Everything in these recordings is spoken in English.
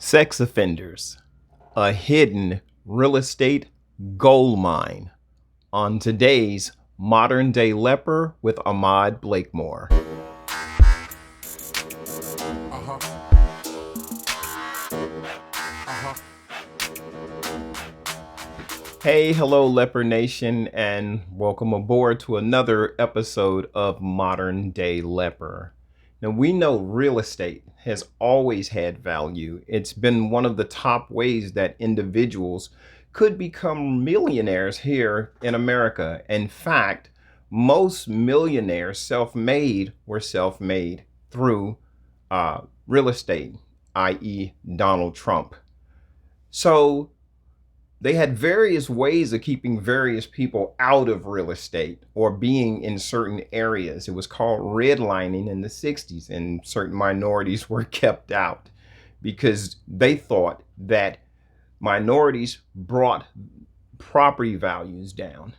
Sex offenders, a hidden real estate gold mine. On today's Modern Day Leper with Ahmad Blakemore. Hey, hello, Leper Nation, and welcome aboard to another episode of Modern Day Leper. Now, we know real estate has always had value. It's been one of the top ways that individuals could become millionaires here in America. In fact, most millionaires self-made were self-made through real estate, i.e. Donald Trump. So they had various ways of keeping various people out of real estate or being in certain areas. It was called redlining in the 60s, and certain minorities were kept out because they thought that minorities brought property values down.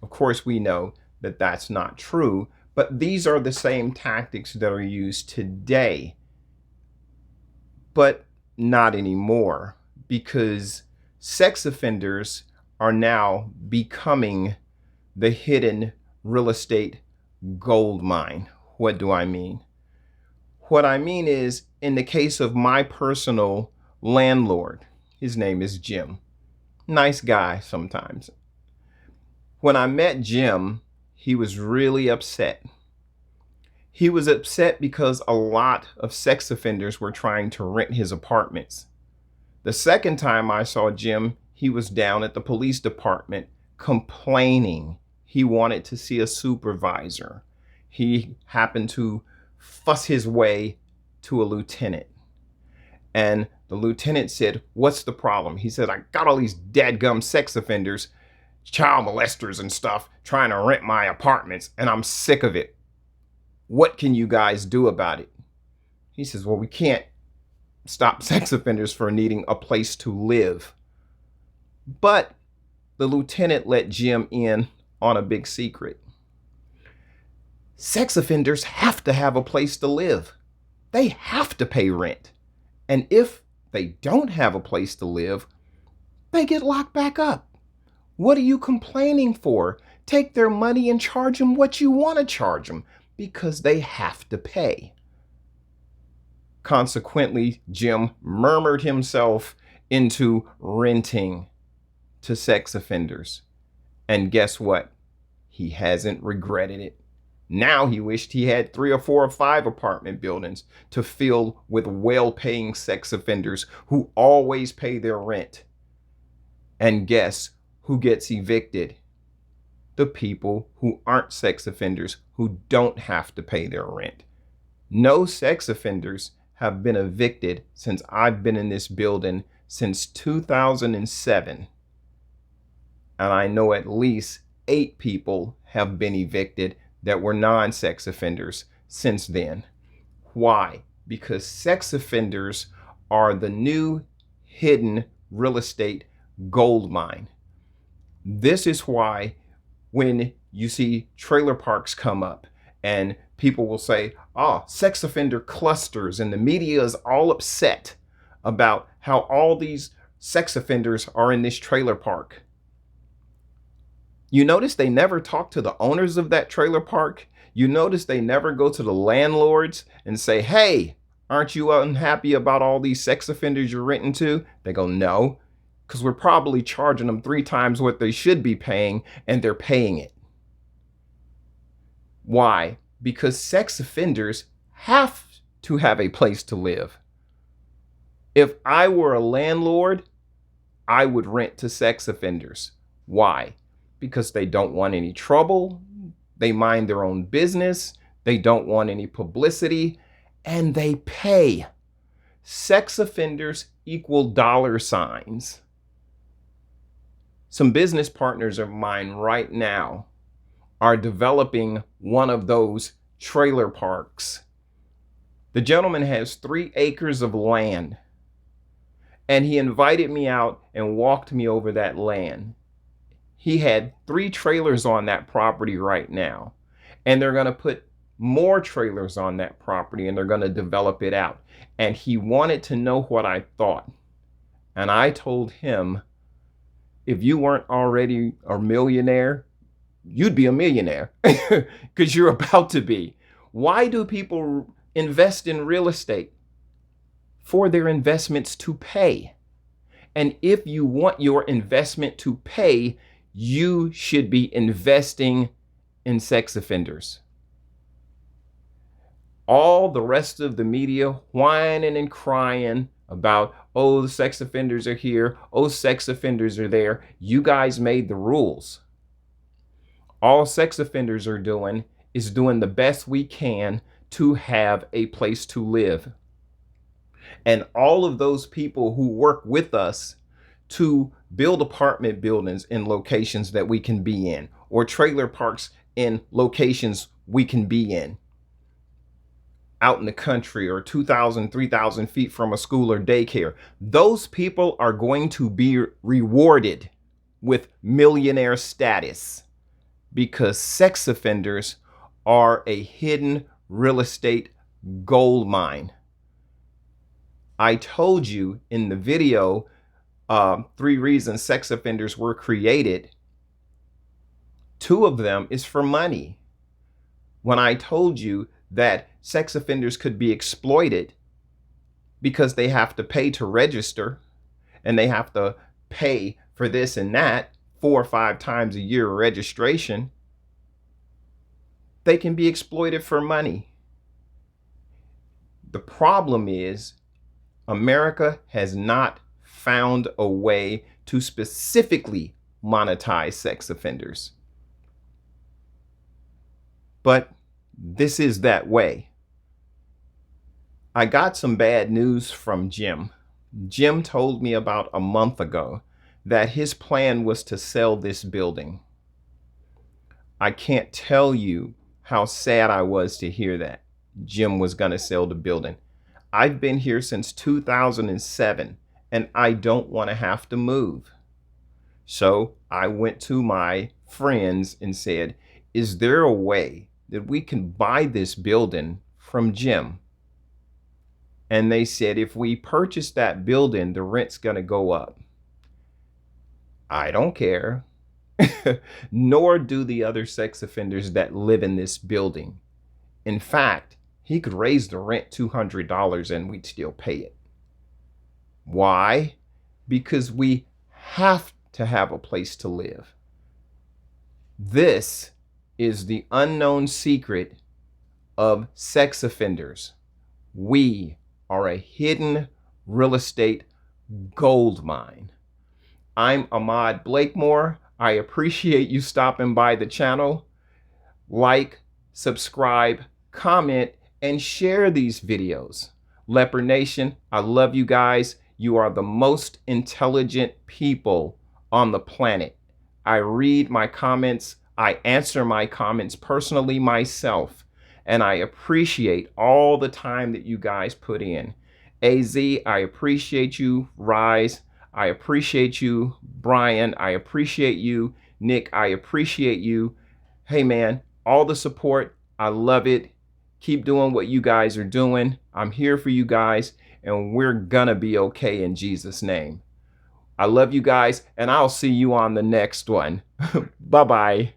Of course, we know that that's not true, but these are the same tactics that are used today, but not anymore, because sex offenders are now becoming the hidden real estate gold mine. What do I mean? What I mean is, in the case of my personal landlord, his name is Jim. Nice guy sometimes. When I met Jim, he was really upset. He was upset because a lot of sex offenders were trying to rent his apartments. The second time I saw Jim, he was down at the police department complaining. He wanted to see a supervisor. He happened to fuss his way to a lieutenant. And the lieutenant said, "What's the problem?" He said, "I got all these dadgum sex offenders, child molesters and stuff, trying to rent my apartments, and I'm sick of it. What can you guys do about it?" He says, "Well, we can't stop sex offenders from needing a place to live." But the lieutenant let Jim in on a big secret. Sex offenders have to have a place to live. They have to pay rent. And if they don't have a place to live, they get locked back up. What are you complaining for? Take their money and charge them what you want to charge them, because they have to pay. Consequently, Jim murmured himself into renting to sex offenders. And guess what? He hasn't regretted it. Now he wished he had 3 or 4 or 5 apartment buildings to fill with well-paying sex offenders who always pay their rent. And guess who gets evicted? The people who aren't sex offenders, who don't have to pay their rent. No sex offenders have been evicted since I've been in this building since 2007. And I know at least 8 people have been evicted that were non-sex offenders since then. Why? Because sex offenders are the new hidden real estate gold mine. This is why when you see trailer parks come up and people will say, "Oh, sex offender clusters," and the media is all upset about how all these sex offenders are in this trailer park. You notice they never talk to the owners of that trailer park. You notice they never go to the landlords and say, "Hey, aren't you unhappy about all these sex offenders you're renting to?" They go, "No, because we're probably charging them 3 times what they should be paying, and they're paying it." Why? Because sex offenders have to have a place to live. If I were a landlord, I would rent to sex offenders. Why? Because they don't want any trouble, they mind their own business, they don't want any publicity, and they pay. Sex offenders equal dollar signs. Some business partners of mine right now are developing one of those trailer parks. The gentleman has 3 acres of land, and he invited me out and walked me over that land. He had 3 trailers on that property right now, and they're going to put more trailers on that property and they're going to develop it out. And he wanted to know what I thought. And I told him, if you weren't already a millionaire, you'd be a millionaire because you're about to be. Why do people invest in real estate? For their investments to pay. And if you want your investment to pay, you should be investing in sex offenders. All the rest of the media whining and crying about, oh, the sex offenders are here, oh, sex offenders are there. You guys made the rules. All sex offenders are doing is doing the best we can to have a place to live. And all of those people who work with us to build apartment buildings in locations that we can be in, or trailer parks in locations we can be in, out in the country, or 2,000, 3,000 feet from a school or daycare, those people are going to be rewarded with millionaire status because sex offenders are a hidden real estate gold mine. I told you in the video 3 reasons sex offenders were created. 2 of them is for money. When I told you that sex offenders could be exploited because they have to pay to register and they have to pay for this and that 4 or 5 times a year registration, they can be exploited for money. The problem is America has not found a way to specifically monetize sex offenders. But this is that way. I got some bad news from Jim. Jim told me about a month ago that his plan was to sell this building. I can't tell you how sad I was to hear that Jim was going to sell the building. I've been here since 2007 and I don't want to have to move. So I went to my friends and said, is there a way that we can buy this building from Jim? And they said, if we purchase that building, the rent's going to go up. I don't care. Nor do the other sex offenders that live in this building. In fact, he could raise the rent $200 and we'd still pay it. Why? Because we have to have a place to live. This is the unknown secret of sex offenders. We are a hidden real estate gold mine. I'm Ahmad Blakemore. I appreciate you stopping by the channel. Like, subscribe, comment, and share these videos. Leopard Nation, I love you guys. You are the most intelligent people on the planet. I read my comments. I answer my comments personally myself. And I appreciate all the time that you guys put in. AZ, I appreciate you. Rise, I appreciate you. Brian, I appreciate you. Nick, I appreciate you. Hey man, all the support, I love it. Keep doing what you guys are doing. I'm here for you guys, and we're gonna be okay in Jesus' name. I love you guys, and I'll see you on the next one. Bye-bye.